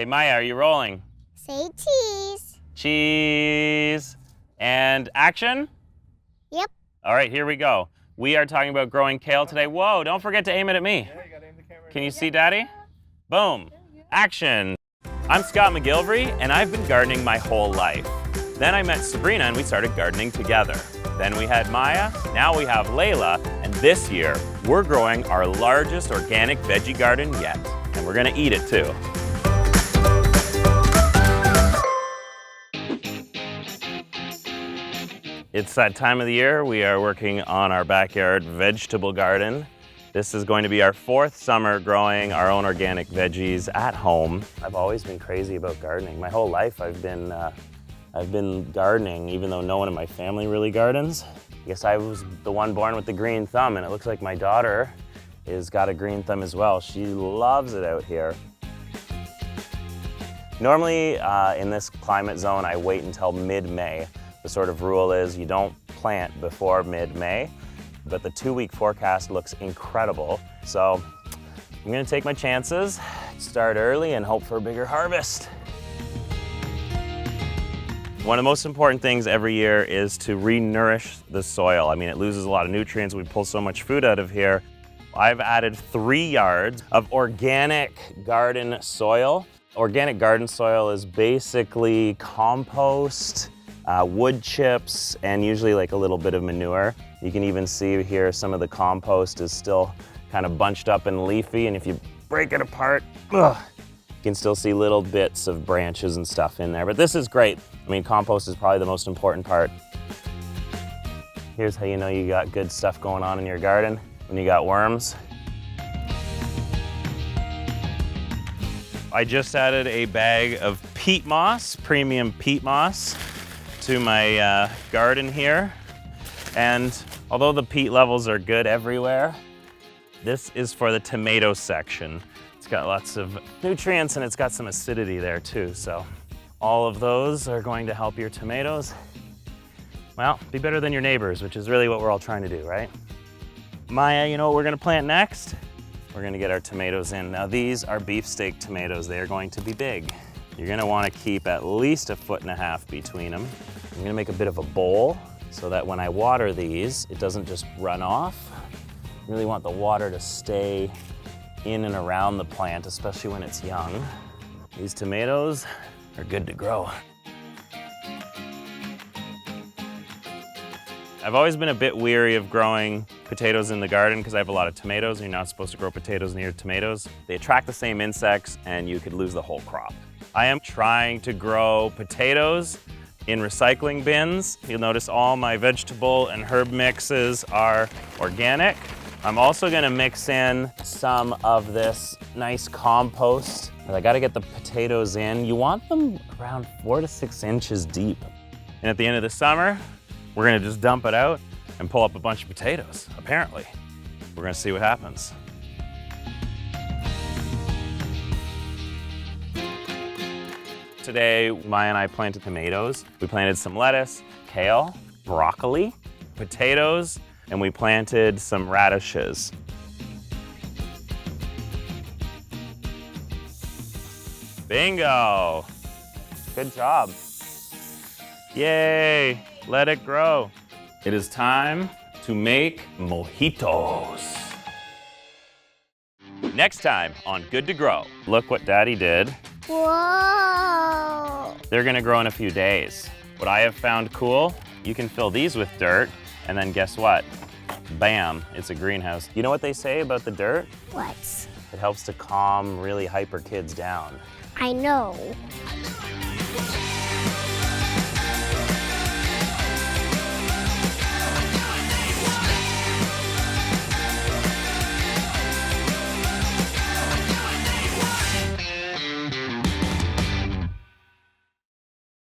Okay, Myah, are you rolling? Say cheese. Cheese. And action? Yep. All right, here we go. We are talking about growing kale today. Whoa, don't forget to aim it at me. Yeah, you gotta aim the camera. Can you see Daddy? Boom. Action. I'm Scott McGillivray, and I've been gardening my whole life. Then I met Sabrina, and we started gardening together. Then we had Myah, now we have Layla, and this year, we're growing our largest organic veggie garden yet. And we're gonna eat it too. It's that time of the year. We are working on our backyard vegetable garden. This is going to be our 4th summer growing our own organic veggies at home. I've always been crazy about gardening. My whole life I've been gardening, even though no one in my family really gardens. I guess I was the one born with the green thumb, and it looks like my daughter has got a green thumb as well. She loves it out here. Normally in this climate zone, I wait until mid-May. The sort of rule is you don't plant before mid-May, but the 2-week forecast looks incredible. So I'm gonna take my chances, start early, and hope for a bigger harvest. One of the most important things every year is to re-nourish the soil. I mean, it loses a lot of nutrients. We pull so much food out of here. I've added 3 yards of organic garden soil. Organic garden soil is basically compost, wood chips, and usually like a little bit of manure. You can even see here some of the compost is still kind of bunched up and leafy, and if you break it apart, you can still see little bits of branches and stuff in there. But this is great. I mean, compost is probably the most important part. Here's how you know you got good stuff going on in your garden when you got worms. I just added a bag of peat moss, premium peat moss, to my garden here. And although the peat levels are good everywhere, this is for the tomato section. It's got lots of nutrients and it's got some acidity there too. So all of those are going to help your tomatoes, well, be better than your neighbors, which is really what we're all trying to do, right? Myah, you know what we're gonna plant next? We're gonna get our tomatoes in. Now these are beefsteak tomatoes. They are going to be big. You're gonna wanna keep at least 1.5 feet between them. I'm gonna make a bit of a bowl so that when I water these, it doesn't just run off. I really want the water to stay in and around the plant, especially when it's young. These tomatoes are good to grow. I've always been a bit weary of growing potatoes in the garden because I have a lot of tomatoes and you're not supposed to grow potatoes near tomatoes. They attract the same insects and you could lose the whole crop. I am trying to grow potatoes in recycling bins. You'll notice all my vegetable and herb mixes are organic. I'm also gonna mix in some of this nice compost. I gotta get the potatoes in. You want them around 4 to 6 inches deep. And at the end of the summer, we're gonna just dump it out and pull up a bunch of potatoes, apparently. We're gonna see what happens. Today, Myah and I planted tomatoes. We planted some lettuce, kale, broccoli, potatoes, and we planted some radishes. Bingo! Good job. Yay! Let it grow. It is time to make mojitos. Next time on Good to Grow, look what Daddy did. Whoa. They're gonna grow in a few days. What I have found cool, you can fill these with dirt, and then guess what? Bam, it's a greenhouse. You know what they say about the dirt? What? It helps to calm really hyper kids down. I know.